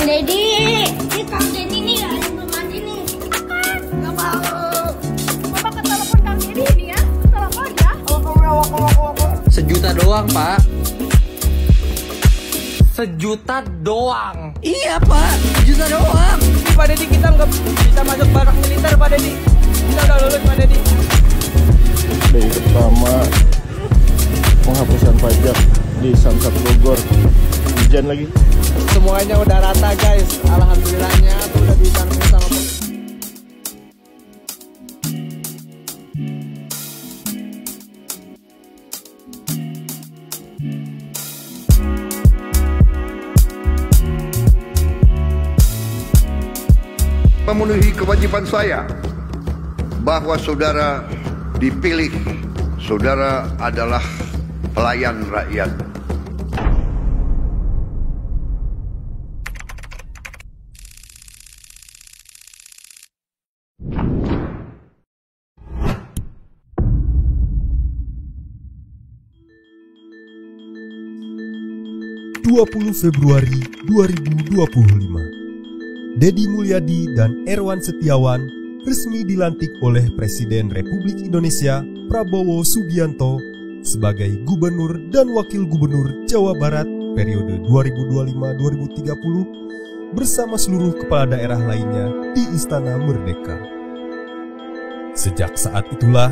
Deddy. Ini Kang Deddy nih ada yang belum mandi nih. Nggak mau. Mama ke telepon Kang Deddy ini ya. Telepon ya. Sejuta doang, Pak. Sejuta doang. Iya, Pak. Sejuta doang. Ini Pak Deddy, kita nggak bisa masuk barak militer, Pak Deddy. Kita udah lulus, Pak Deddy. Dari pertama penghapusan pajak di Samsat Bogor. Hujan lagi. Semuanya udah rata, guys. Alhamdulillahnya tuh udah ditanggung sama memenuhi kewajiban saya bahwa saudara dipilih, saudara adalah pelayan rakyat. Februari 2025, Deddy Mulyadi dan Erwan Setiawan resmi dilantik oleh Presiden Republik Indonesia Prabowo Subianto sebagai Gubernur dan Wakil Gubernur Jawa Barat periode 2025-2030 bersama seluruh kepala daerah lainnya di Istana Merdeka. Sejak saat itulah,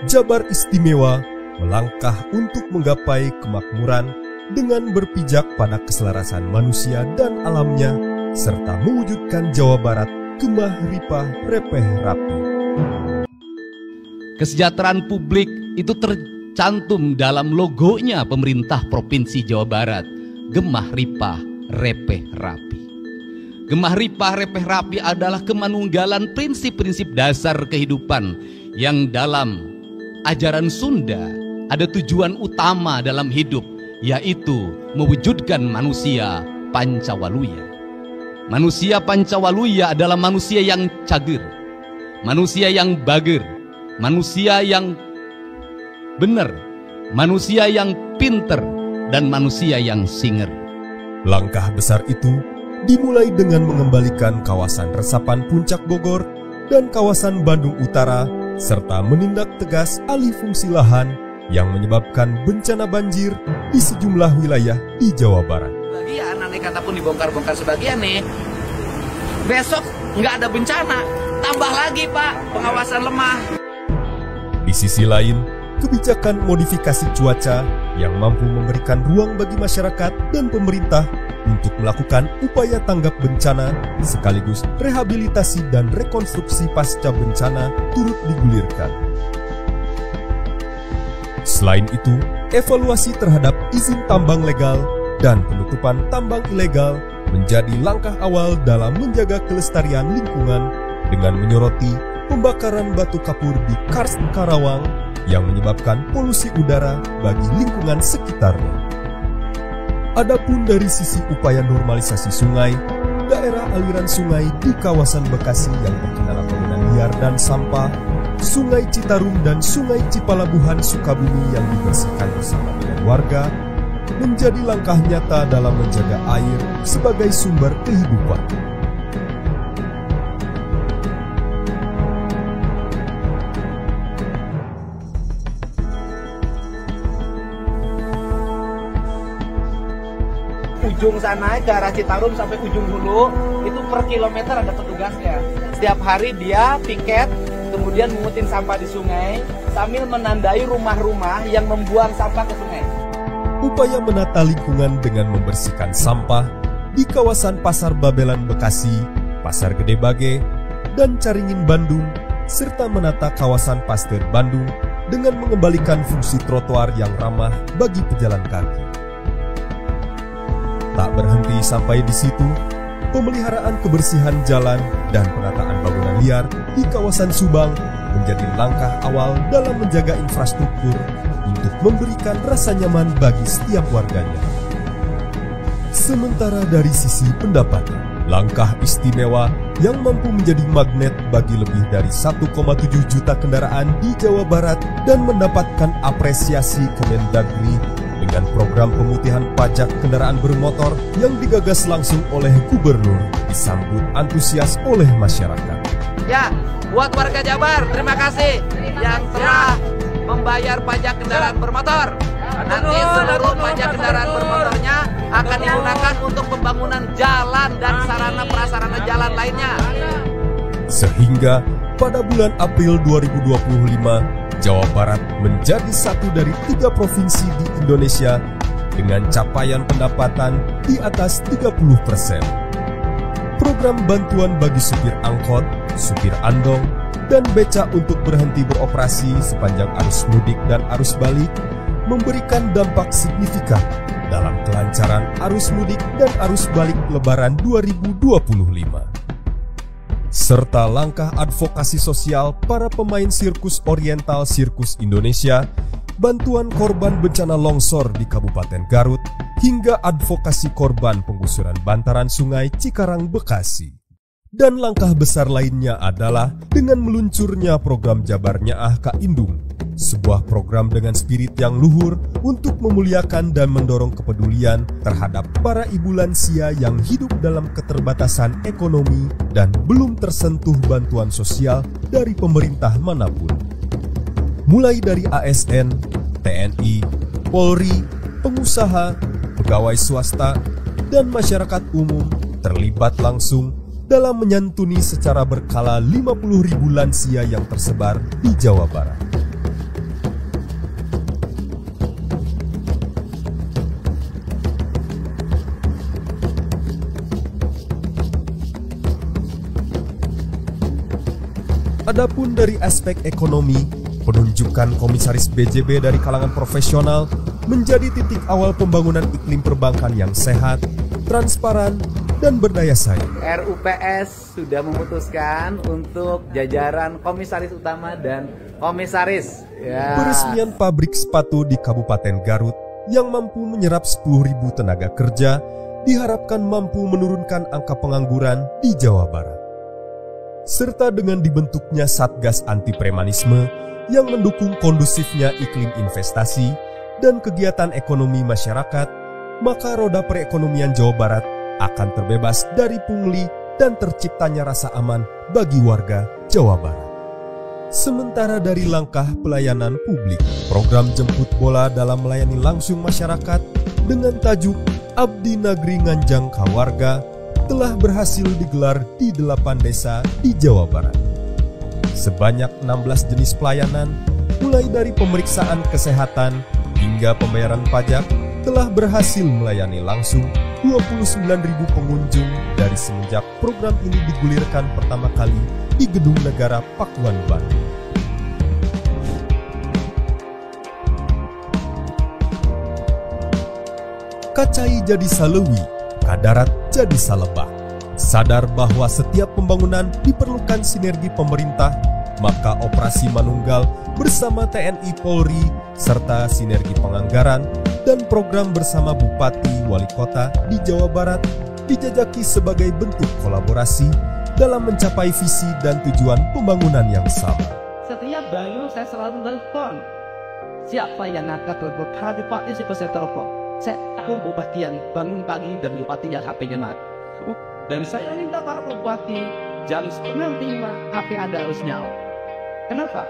Jabar Istimewa melangkah untuk menggapai kemakmuran dengan berpijak pada keselarasan manusia dan alamnya, serta mewujudkan Jawa Barat gemah ripah repeh rapi. Kesejahteraan publik itu tercantum dalam logonya pemerintah Provinsi Jawa Barat, gemah ripah repeh rapi. Gemah ripah repeh rapi adalah kemanunggalan prinsip-prinsip dasar kehidupan yang dalam ajaran Sunda ada tujuan utama dalam hidup, yaitu mewujudkan manusia Pancawaluya. Manusia Pancawaluya adalah manusia yang cager, manusia yang bager, manusia yang benar, manusia yang pinter, dan manusia yang singer. Langkah besar itu dimulai dengan mengembalikan kawasan resapan Puncak Bogor dan kawasan Bandung Utara, serta menindak tegas alih fungsi lahan yang menyebabkan bencana banjir di sejumlah wilayah di Jawa Barat. Sebagian, aneh kata pun dibongkar-bongkar sebagian nih. Besok nggak ada bencana, tambah lagi Pak, pengawasan lemah. Di sisi lain, kebijakan modifikasi cuaca yang mampu memberikan ruang bagi masyarakat dan pemerintah untuk melakukan upaya tanggap bencana sekaligus rehabilitasi dan rekonstruksi pasca bencana turut digulirkan. Selain itu, evaluasi terhadap izin tambang legal dan penutupan tambang ilegal menjadi langkah awal dalam menjaga kelestarian lingkungan dengan menyoroti pembakaran batu kapur di Karst Karawang yang menyebabkan polusi udara bagi lingkungan sekitarnya. Adapun dari sisi upaya normalisasi sungai, daerah aliran sungai di kawasan Bekasi yang terkendala bangunan liar dan sampah, Sungai Citarum dan Sungai Cipalabuhan Sukabumi yang dibersihkan bersama dengan warga, menjadi langkah nyata dalam menjaga air sebagai sumber kehidupan. Ujung sana ke arah Citarum sampai ujung Hulu itu per kilometer ada petugasnya. Setiap hari dia piket, kemudian mengutin sampah di sungai sambil menandai rumah-rumah yang membuang sampah ke sungai. Upaya menata lingkungan dengan membersihkan sampah di kawasan Pasar Babelan Bekasi, Pasar Gede Bage, dan Caringin Bandung, serta menata kawasan Pasteur Bandung dengan mengembalikan fungsi trotoar yang ramah bagi pejalan kaki. Tak berhenti sampai di situ, pemeliharaan kebersihan jalan dan penataan bangunan liar di kawasan Subang menjadi langkah awal dalam menjaga infrastruktur untuk memberikan rasa nyaman bagi setiap warganya. Sementara dari sisi pendapatan, langkah istimewa yang mampu menjadi magnet bagi lebih dari 1,7 juta kendaraan di Jawa Barat dan mendapatkan apresiasi Kemendagri dengan program pemutihan pajak kendaraan bermotor yang digagas langsung oleh gubernur disambut antusias oleh masyarakat. Ya, buat warga Jabar, terima kasih yang telah membayar pajak kendaraan bermotor. Nanti seluruh pajak kendaraan bermotornya akan digunakan untuk pembangunan jalan dan sarana prasarana jalan lainnya. Sehingga pada bulan April 2025, Jawa Barat menjadi satu dari 3 provinsi di Indonesia dengan capaian pendapatan di atas 30%. Program bantuan bagi supir angkot, supir andong, dan beca untuk berhenti beroperasi sepanjang arus mudik dan arus balik memberikan dampak signifikan dalam kelancaran arus mudik dan arus balik Lebaran 2025. Serta langkah advokasi sosial para pemain sirkus oriental Sirkus Indonesia, bantuan korban bencana longsor di Kabupaten Garut, hingga advokasi korban penggusuran bantaran Sungai Cikarang Bekasi. Dan langkah besar lainnya adalah dengan meluncurnya program Jabar Nyaah Ka Indung, sebuah program dengan spirit yang luhur untuk memuliakan dan mendorong kepedulian terhadap para ibu lansia yang hidup dalam keterbatasan ekonomi dan belum tersentuh bantuan sosial dari pemerintah manapun. Mulai dari ASN, TNI, Polri, pengusaha, pegawai swasta, dan masyarakat umum terlibat langsung dalam menyantuni secara berkala 50.000 lansia yang tersebar di Jawa Barat. Adapun dari aspek ekonomi, penunjukan komisaris BJB dari kalangan profesional menjadi titik awal pembangunan iklim perbankan yang sehat, transparan, dan berdaya saing. RUPS sudah memutuskan untuk jajaran komisaris utama dan komisaris. Ya. Peresmian pabrik sepatu di Kabupaten Garut yang mampu menyerap 10.000 tenaga kerja diharapkan mampu menurunkan angka pengangguran di Jawa Barat. Serta dengan dibentuknya Satgas Anti Premanisme yang mendukung kondusifnya iklim investasi dan kegiatan ekonomi masyarakat, maka roda perekonomian Jawa Barat akan terbebas dari pungli dan terciptanya rasa aman bagi warga Jawa Barat. Sementara dari langkah pelayanan publik, program jemput bola dalam melayani langsung masyarakat dengan tajuk Abdi Nagri Nganjang Ka Warga telah berhasil digelar di 8 desa di Jawa Barat. Sebanyak 16 jenis pelayanan, mulai dari pemeriksaan kesehatan hingga pembayaran pajak, telah berhasil melayani langsung 29.000 pengunjung dari semenjak program ini digulirkan pertama kali di Gedung Negara Pakuan, Bandung. Kacai jadi salewi, kadarat jadi salebah. Sadar bahwa setiap pembangunan diperlukan sinergi pemerintah, maka Operasi Manunggal bersama TNI Polri serta sinergi penganggaran dan program bersama Bupati Wali Kota di Jawa Barat dijajaki sebagai bentuk kolaborasi dalam mencapai visi dan tujuan pembangunan yang sama. Setiap bangun saya selalu telepon. Siapa yang angkat telepon? Bupati saya telepon. Saya tahu Bupati yang bangun pagi dan Bupati yang HP-nya mati. Dan saya minta Pak Bupati jam 9.05 HP Anda harus nyala. Kenapa?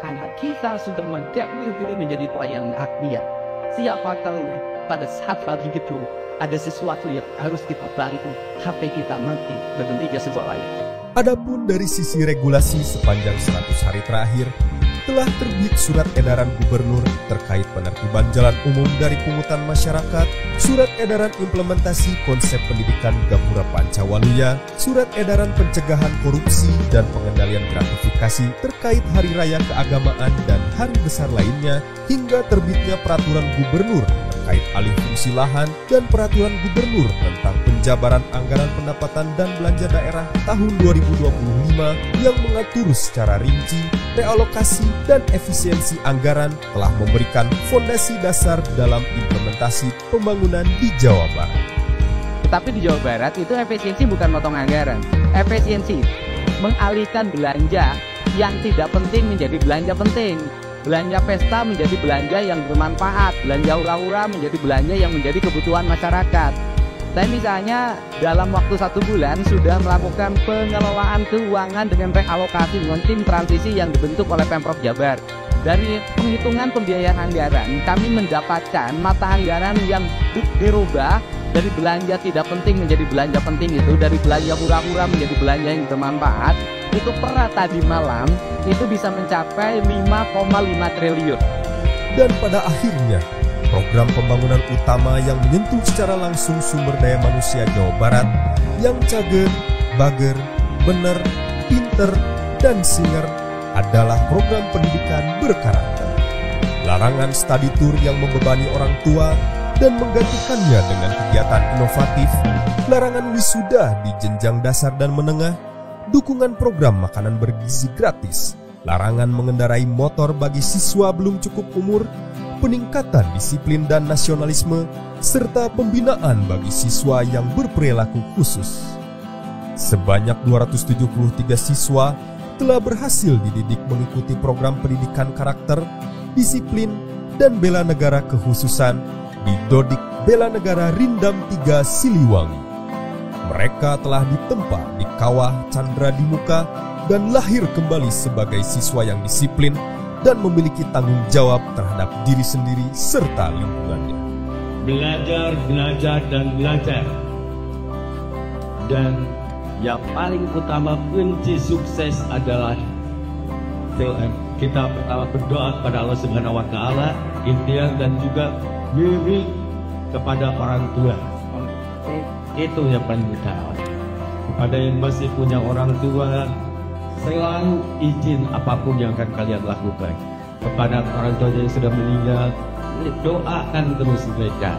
Karena kita sudah menjadi menjadi pelayan rakyat. Siapa tahu pada saat pagi itu ada sesuatu yang harus kita bantu, HP kita mati dan tidak sesuatu lain. Adapun dari sisi regulasi sepanjang 100 hari terakhir, telah terbit surat edaran gubernur terkait penertiban jalan umum dari pungutan masyarakat, surat edaran implementasi konsep pendidikan Gapura Pancawaluya, surat edaran pencegahan korupsi dan pengendalian gratifikasi terkait hari raya keagamaan dan hari besar lainnya, hingga terbitnya peraturan gubernur terkait alih fungsi lahan dan peraturan gubernur tentang penjabaran anggaran pendapatan dan belanja daerah tahun 2025 yang mengatur secara rinci realokasi dan efisiensi anggaran telah memberikan fondasi dasar dalam implementasi pembangunan di Jawa Barat. Tapi di Jawa Barat itu efisiensi bukan motong anggaran. Efisiensi mengalihkan belanja yang tidak penting menjadi belanja penting. belanja pesta menjadi belanja yang bermanfaat, belanja hura-hura menjadi belanja yang menjadi kebutuhan masyarakat. Saya misalnya dalam waktu 1 bulan sudah melakukan pengelolaan keuangan dengan realokasi dengan tim transisi yang dibentuk oleh Pemprov Jabar. Dari penghitungan pembiayaan anggaran, kami mendapatkan mata anggaran yang dirubah dari belanja tidak penting menjadi belanja penting itu, dari belanja hura-hura menjadi belanja yang bermanfaat, itu per tadi malam itu bisa mencapai 5,5 triliun. Dan pada akhirnya, program pembangunan utama yang menyentuh secara langsung sumber daya manusia Jawa Barat yang cager, bager, bener, pinter, dan singer adalah program pendidikan berkarakter. Larangan study tour yang membebani orang tua dan menggantikannya dengan kegiatan inovatif, larangan wisuda di jenjang dasar dan menengah, dukungan program makanan bergizi gratis, larangan mengendarai motor bagi siswa belum cukup umur, peningkatan disiplin dan nasionalisme, serta pembinaan bagi siswa yang berperilaku khusus. Sebanyak 273 siswa telah berhasil dididik mengikuti program pendidikan karakter, disiplin, dan bela negara kekhususan di Dodik Bela Negara Rindam 3 Siliwangi. Mereka telah ditempa di Kawah Chandra di Muka dan lahir kembali sebagai siswa yang disiplin dan memiliki tanggung jawab terhadap diri sendiri serta lingkungannya. Belajar, belajar, dan belajar. Dan yang paling utama kunci sukses adalah kita pertama berdoa kepada Allah Subhanahu wa Ta'ala, ikhtiar dan juga wirid kepada orang tua. Itu yang paling utama. Kepada yang masih punya orang tua, selalu izin apapun yang akan kalian lakukan. Kepada orang tua yang sudah meninggal, doakan terus mereka,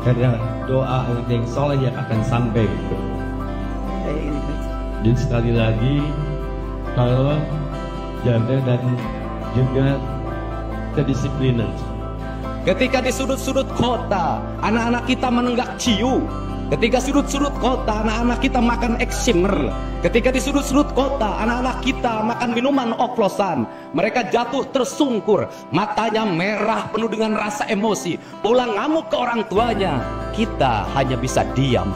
karena doa yang soleh yang akan sampai. Dan sekali lagi, kalau jaga dan juga kedisiplinan. Ketika di sudut-sudut kota, anak-anak kita menenggak ciu. Ketika sudut-sudut kota, anak-anak kita makan eksimer. Ketika di sudut-sudut kota, anak-anak kita makan minuman oplosan. Mereka jatuh tersungkur, matanya merah penuh dengan rasa emosi, pulang ngamuk ke orang tuanya. Kita hanya bisa diam.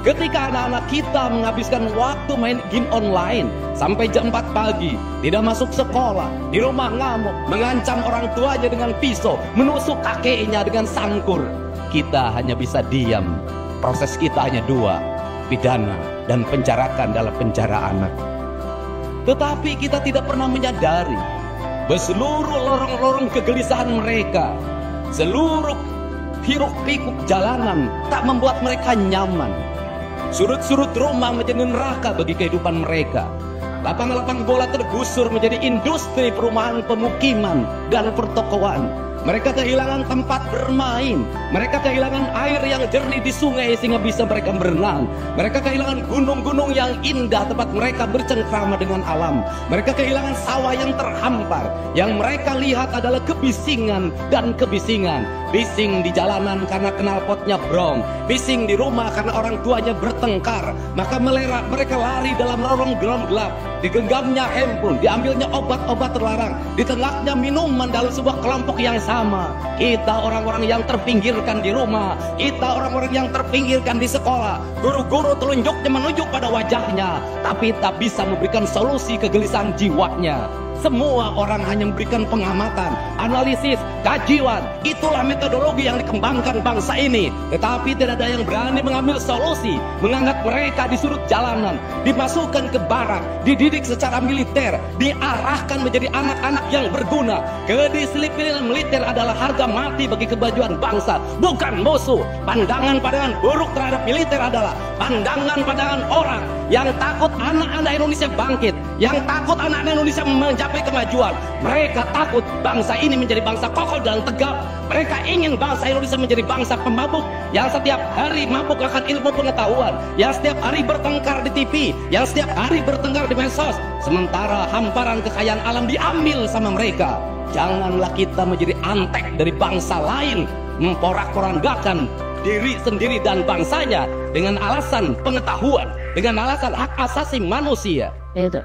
Ketika anak-anak kita menghabiskan waktu main game online sampai jam 4 pagi, tidak masuk sekolah, di rumah ngamuk, mengancam orang tuanya dengan pisau, menusuk kakeknya dengan sangkur, kita hanya bisa diam. Proses kita hanya 2, pidana dan penjarakan dalam penjara anak. Tetapi kita tidak pernah menyadari bahwa seluruh lorong-lorong kegelisahan mereka, seluruh hiruk-pikuk jalanan tak membuat mereka nyaman. Sudut-sudut rumah menjadi neraka bagi kehidupan mereka. Lapang-lapang bola tergusur menjadi industri perumahan, pemukiman, dan pertokoan. Mereka kehilangan tempat bermain. Mereka kehilangan air yang jernih di sungai sehingga bisa mereka berenang. Mereka kehilangan gunung-gunung yang indah tempat mereka bercengkrama dengan alam. Mereka kehilangan sawah yang terhampar. Yang mereka lihat adalah kebisingan dan kebisingan. Bising di jalanan karena knalpotnya brong. Bising di rumah karena orang tuanya bertengkar. Maka mereka lari dalam lorong gelap. Digenggamnya handphone, diambilnya obat-obat terlarang, ditengahnya minuman dalam sebuah kelompok yang sama. Kita orang-orang yang terpinggirkan di rumah, kita orang-orang yang terpinggirkan di sekolah. Guru-guru telunjuknya menunjuk pada wajahnya, tapi tak bisa memberikan solusi kegelisahan jiwanya. Semua orang hanya memberikan pengamatan, analisis, kajian. Itulah metodologi yang dikembangkan bangsa ini. Tetapi tidak ada yang berani mengambil solusi, mengangkat mereka di sudut jalanan, dimasukkan ke barak, dididik secara militer, diarahkan menjadi anak-anak yang berguna. Kedisiplinan militer adalah harga mati bagi kemajuan bangsa, bukan musuh. Pandangan-pandangan buruk terhadap militer adalah pandangan-pandangan orang yang takut anak-anak Indonesia bangkit, yang takut anak-anak Indonesia mencapai kemajuan. Mereka takut bangsa ini menjadi bangsa kokoh dan tegap. Mereka ingin bangsa Indonesia menjadi bangsa pemabuk yang setiap hari mabuk akan ilmu pengetahuan, yang setiap hari bertengkar di TV, yang setiap hari bertengkar di medsos, sementara hamparan kekayaan alam diambil sama mereka. Janganlah kita menjadi antek dari bangsa lain, memporak-porandakan diri sendiri dan bangsanya dengan alasan pengetahuan, dengan alasan hak asasi manusia. Itu.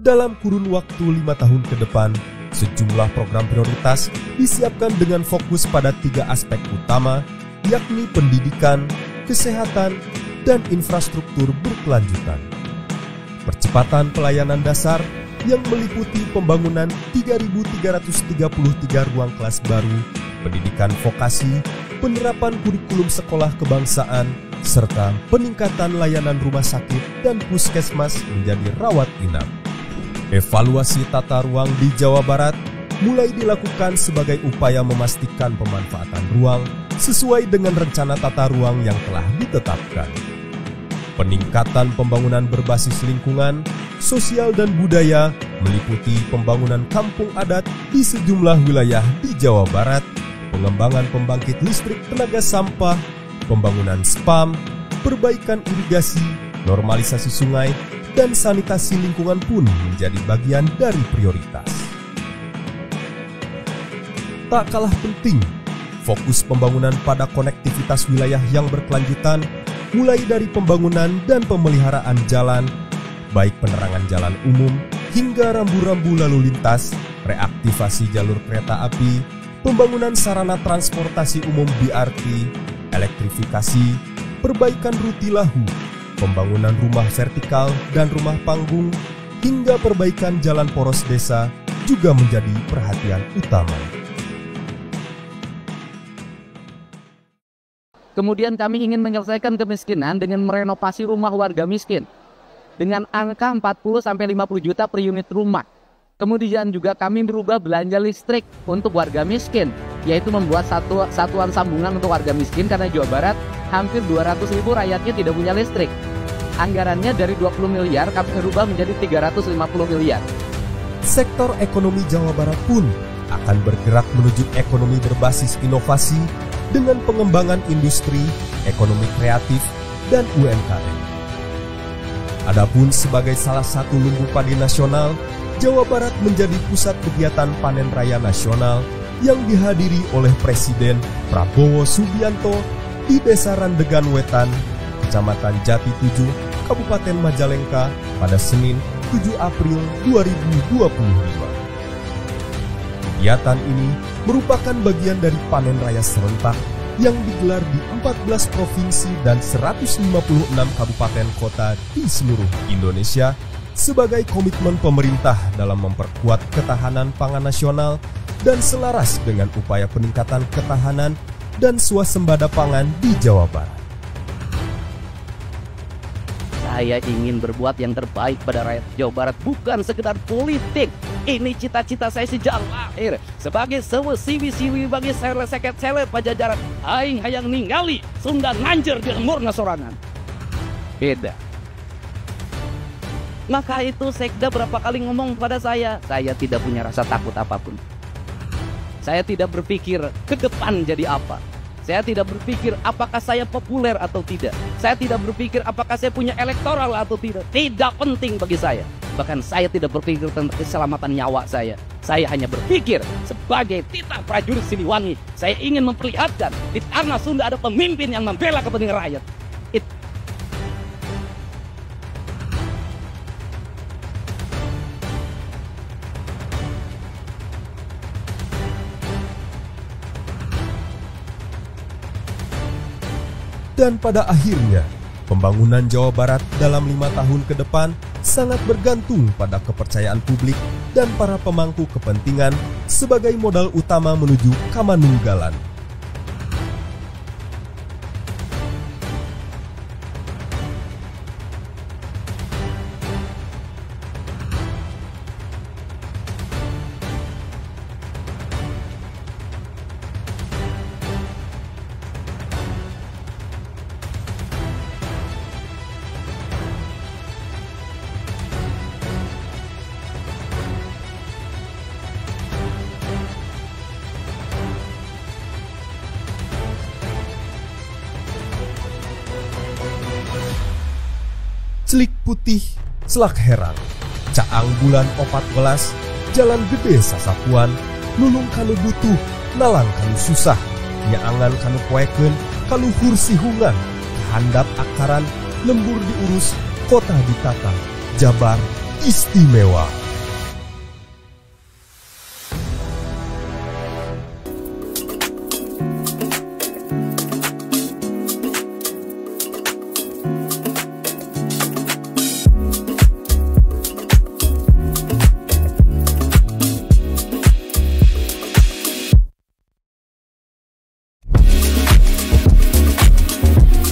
dalam kurun waktu 5 tahun ke depan, sejumlah program prioritas disiapkan dengan fokus pada 3 aspek utama, yakni pendidikan, kesehatan, dan infrastruktur berkelanjutan. Percepatan pelayanan dasar yang meliputi pembangunan 3.333 ruang kelas baru, pendidikan vokasi, penerapan kurikulum sekolah kebangsaan, serta peningkatan layanan rumah sakit dan puskesmas menjadi rawat inap. Evaluasi tata ruang di Jawa Barat mulai dilakukan sebagai upaya memastikan pemanfaatan ruang sesuai dengan rencana tata ruang yang telah ditetapkan. Peningkatan pembangunan berbasis lingkungan, sosial dan budaya meliputi pembangunan kampung adat di sejumlah wilayah di Jawa Barat, pengembangan pembangkit listrik tenaga sampah, pembangunan spam, perbaikan irigasi, normalisasi sungai, dan sanitasi lingkungan pun menjadi bagian dari prioritas. Tak kalah penting, fokus pembangunan pada konektivitas wilayah yang berkelanjutan, mulai dari pembangunan dan pemeliharaan jalan, baik penerangan jalan umum hingga rambu-rambu lalu lintas, reaktivasi jalur kereta api, pembangunan sarana transportasi umum BRT, elektrifikasi, perbaikan rutilahu, pembangunan rumah vertikal dan rumah panggung, hingga perbaikan jalan poros desa juga menjadi perhatian utama. Kemudian kami ingin menyelesaikan kemiskinan dengan merenovasi rumah warga miskin dengan angka 40-50 juta per unit rumah. Kemudian juga kami berubah belanja listrik untuk warga miskin, yaitu membuat satuan sambungan untuk warga miskin karena Jawa Barat hampir 200.000 rakyatnya tidak punya listrik. Anggarannya dari 20 miliar kami berubah menjadi 350 miliar. Sektor ekonomi Jawa Barat pun akan bergerak menuju ekonomi berbasis inovasi dengan pengembangan industri, ekonomi kreatif, dan UMKM. Adapun sebagai salah satu lumbung padi nasional, Jawa Barat menjadi pusat kegiatan panen raya nasional yang dihadiri oleh Presiden Prabowo Subianto di Desa Randegan Wetan, Kecamatan Jati 7, Kabupaten Majalengka pada Senin 7 April 2025. Kegiatan ini merupakan bagian dari panen raya serentak yang digelar di 14 provinsi dan 156 kabupaten kota di seluruh Indonesia sebagai komitmen pemerintah dalam memperkuat ketahanan pangan nasional dan selaras dengan upaya peningkatan ketahanan dan swasembada pangan di Jawa Barat. Saya ingin berbuat yang terbaik pada rakyat Jawa Barat, bukan sekedar politik. Ini cita-cita saya sejak lahir. Sebagai sewi-siwi bagi sele-seket-sele Pajajaran, aing hayang ningali Sunda nanjer di lemurna sorangan. Beda. Maka itu Sekda berapa kali ngomong pada saya tidak punya rasa takut apapun. Saya tidak berpikir ke depan jadi apa. Saya tidak berpikir apakah saya populer atau tidak. Saya tidak berpikir apakah saya punya elektoral atau tidak. Tidak penting bagi saya. Bahkan saya tidak berpikir tentang keselamatan nyawa saya. Saya hanya berpikir sebagai titah prajurit Siliwangi. Saya ingin memperlihatkan di tanah Sunda ada pemimpin yang membela kepentingan rakyat. Dan pada akhirnya, pembangunan Jawa Barat dalam 5 tahun ke depan sangat bergantung pada kepercayaan publik dan para pemangku kepentingan sebagai modal utama menuju kamanunggalan. Celik Putih, Selak Herang, Caang Bulan 14, Jalan Gede Sasapuan, Nulung Kanu Butuh, Nalang Kanu Susah, Nyaangan Kanu Poeken, Kaluhur Sihungan, Handap Akaran, Lembur Diurus, Kota Ditata, Jabar, istimewa.